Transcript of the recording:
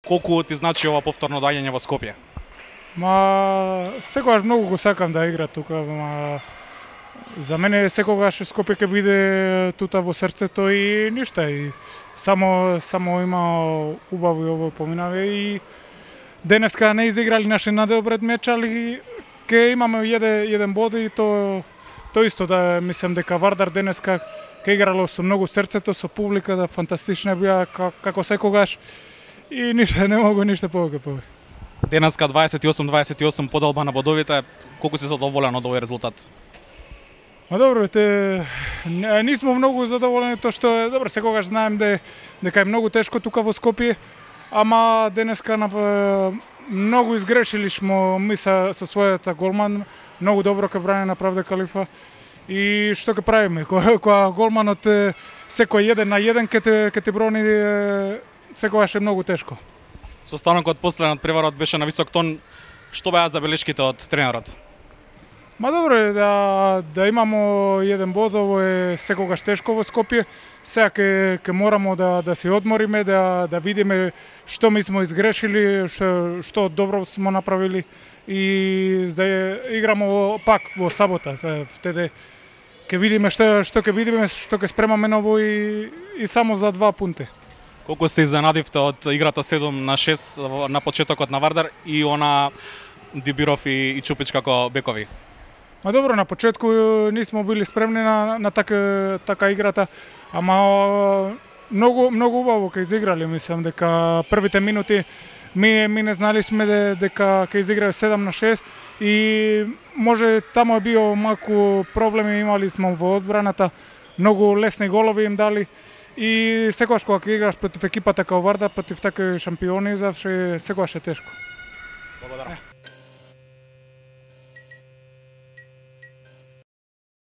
Колку ти значи ова повторно доаѓање во Скопје? Секогаш многу го сакам да игра тука, за мене секогаш Скопје ќе биде тута во срцето и ништа, и само има убави ово поминаве и денеска не изиграли наши надобред меч, али ќе имаме еден bod и то исто да мислам дека Вардар денеска ќе играло со многу срцето, со публиката, фантастична бија како секогаш и ништа, не могу ништа повеќе. Денеска 28-28 поделба на бодовите, колку си задоволен од овој резултат? Добро, нисмо многу задоволени, тоа што е добро, секогаш знаем дека е многу тешко тука во Скопје, ама денеска многу изгрешили смо ми со својата голман, многу добро ке бране на Правде Калифа и што ќе правиме, кога голманот секој 1 на 1 ке ти брони, секогаш е многу тешко. Состанокот после надпреварот беше на висок тон, што беа забелешките од тренерот? Добро е да имамо еден bod, ово е секогаш тешко во Скопје, сега ќе морамо да се одмориме, да видиме што ми смо изгрешили, што добро смо направили и да играмо пак во сабота. Втеде ќе видиме што ќе видиме, што ќе спремаме ново и само за 2 пункти. Колку се изненадивте од играта 7-6 на почетокот на Вардар и она Дибиров и Чупич како бекови? Добро, на почетку нисмо били спремни на така играта, ама многу убаво ќе изиграли, мислам дека првите минути ми не знали сме дека ќе изиграе 7-6 и може тамо е био малку проблеми имали сме во одбраната, многу лесни голови им дали и секогаш кога ќе играш против екипата како Вардар, против такви шампиони, секогаш е тешко. Благодарам.